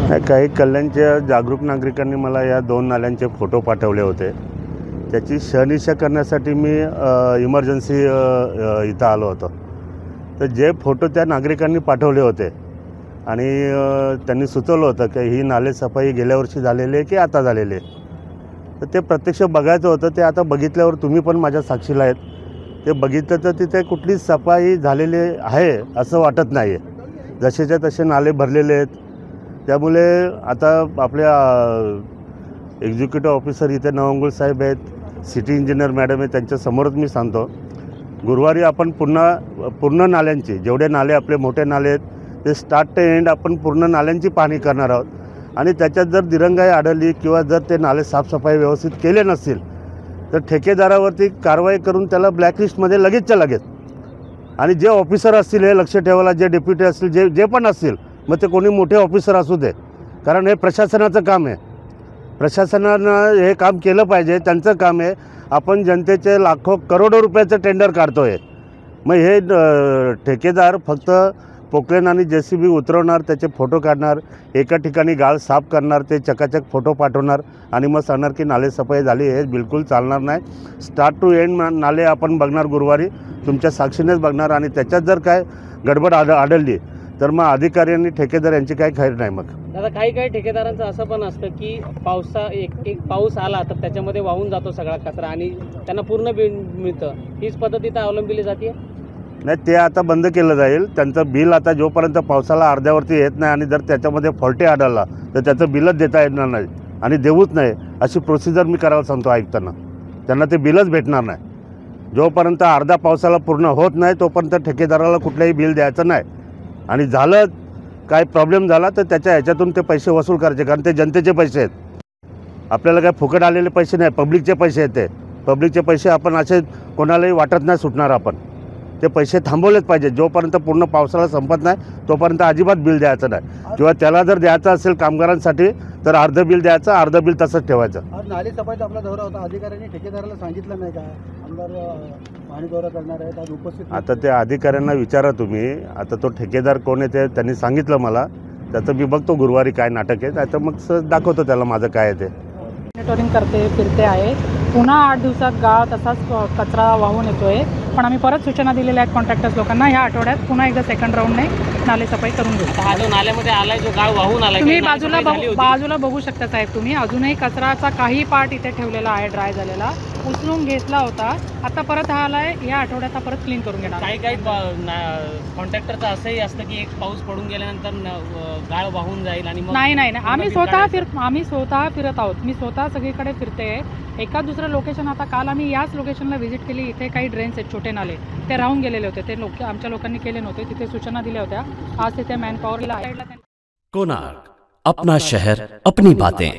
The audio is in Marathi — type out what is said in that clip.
काही कल्याणच्या जागरूक नागरिकांनी मला या 2 नाल्यांचे फोटो पाठवले होते। त्याची शहानिशा करण्यासाठी मी इमर्जन्सी इथं आलो होतो। तर जे फोटो त्या नागरिकांनी पाठवले होते आणि त्यांनी सुचवलं होतं की ही नाले सफाई गेल्या वर्षी झालेली आहे की आता झालेली आहे, तर ते प्रत्यक्ष बघायचं होतं। ते आता बघितल्यावर तुम्ही पण माझ्या साक्षीला आहेत, ते बघितलं तर तिथे कुठली सफाई झालेली आहे असं वाटत नाही आहे। जसेच्या तसे नाले भरलेले आहेत। त्यामुळे आता आपल्या एक्झिक्युटिव्ह ऑफिसर इथे नवंगुळ साहेब आहेत, सिटी इंजिनियर मॅडम आहे, त्यांच्यासमोरच मी सांगतो गुरुवारी आपण पूर्ण नाल्यांची, जेवढे नाले आपले मोठे नाले आहेत ते स्टार्ट ते एंड आपण पूर्ण नाल्यांची पाहणी करणार आहोत। आणि त्याच्यात जर दिरंगाई आढळली किंवा जर ते नाले साफसफाई व्यवस्थित केले नसतील तर ठेकेदारावरती कारवाई करून त्याला ब्लॅकलिस्टमध्ये लगेचच्या लगेच, आणि जे ऑफिसर असतील हे लक्ष ठेवायला, जे डेप्युटी असतील, जे पण असतील, मग ते कोणी मोठे ऑफिसर असू दे, कारण हे प्रशासनाचं काम आहे। प्रशासनानं हे काम केलं पाहिजे, त्यांचं काम आहे। आपण जनतेचे लाखो करोडो रुपयाचं टेंडर काढतो आहे, मग हे ठेकेदार फक्त पोकलेन आणि JCB उतरवणार, त्याचे फोटो काढणार, एका ठिकाणी गाळ साफ करणार, ते चकाचक फोटो पाठवणार आणि मग सांगणार की नाले सफाई झाली। हे बिलकुल चालणार नाही। स्टार्ट टू एंड नाले आपण बघणार गुरुवारी, तुमच्या साक्षीनेच बघणार, आणि त्याच्यात जर काय गडबड आढळली तर मग अधिकारी आणि ठेकेदार यांची काही खैर नाही। मग दादा काही ठेकेदारांचं असं पण असतं की एक पाऊस आला तर त्याच्यामध्ये वाहून जातो सगळा कचरा आणि त्यांना पूर्ण बिल मिळतं, हीच पद्धत इथं अवलंबिली जाते। नाही, ते आता बंद केलं जाईल। त्यांचं बिल आता जोपर्यंत पावसाला अर्ध्यावरती येत नाही आणि जर त्याच्यामध्ये फॉल्टी आढळला तर त्याचं बिलच देता येणार नाही आणि देऊच नाही, अशी प्रोसिजर मी करायला सांगतो आयुक्तांना। त्यांना ते बिलच भेटणार नाही। जोपर्यंत अर्धा पावसाला पूर्ण होत नाही तोपर्यंत ठेकेदाराला कुठलंही बिल द्यायचं नाही, आणि झालं काय प्रॉब्लेम झाला तर त्याच्या ह्याच्यातून ते पैसे वसूल करायचे, कारण ते जनतेचे पैसे आहेत। आपल्याला काय फुकट आलेले पैसे नाही, पब्लिकचे पैसे आहेत। ते पब्लिकचे पैसे आपण असे कोणालाही वाटत नाही सुटणार। आपण ते पैसे थांबवलेच पाहिजे। जोपर्यंत पूर्ण पावसाळा संपत नाही तोपर्यंत अजिबात बिल द्यायचं नाही, किंवा त्याला जर द्यायचं असेल कामगारांसाठी तर अर्धं बिल द्यायचं, अर्धं बिल तसंच ठेवायचं। नाले सफाईचा आपला दौरा होता, अधिकाऱ्यांनी ठेकेदाराला सांगितलं नाही का आमदार पाणी दौरा करणार आहेत, आज उपस्थित? आता त्या अधिकाऱ्यांना विचारा तुम्ही। आता तो ठेकेदार कोण आहे ते त्यांनी सांगितलं मला, त्याचं मी बघतो गुरुवारी काय नाटक आहे, आता मग दाखवतो त्याला माझं काय आहे ते। मॉनिटरिंग करते फिरते आहे। पुन्हा 8 दिवसात गाळ तसाच कचरा वाहून येतोय, पण आम्ही परत सूचना दिलेल्या आहेत कॉन्ट्रॅक्टर्स लोकांना, ह्या आठवड्यात पुन्हा एकदा सेकंड राऊंडने नाले सफाई करून घेऊ। हा जो नाल्यामध्ये आलाय, जो गाळ वाहून आलाय, तुम्ही बाजूला बघू शकता साहेब, तुम्ही अजूनही कचराचा काही पार्ट इथे ठेवलेला आहे, ड्राय झालेला, उचलून घेतला होता, आता परत हा आलाय, या आठवड्यात हा परत क्लीन करून घेणार। काही कॉन्ट्रॅक्टरचं असंही असतं की एक पाऊस पडून गेल्यानंतर गाळ वाहून जाईल आणि नाही, आम्ही स्वतः फिरत आहोत। मी स्वतः सगळीकडे फिरते। एका दुसरं लोकेशन, आता काल आम्ही याच लोकेशनला व्हिजिट केली, इथे काही ड्रेन्स आहेत छोटे नाले, ते राहून गेलेले होते, ते आमच्या लोकांनी केले नव्हते, तिथे सूचना दिल्या होत्या। आज तिथे मॅनपॉवरला कोणार्क, अपना शहर अपनी बातें।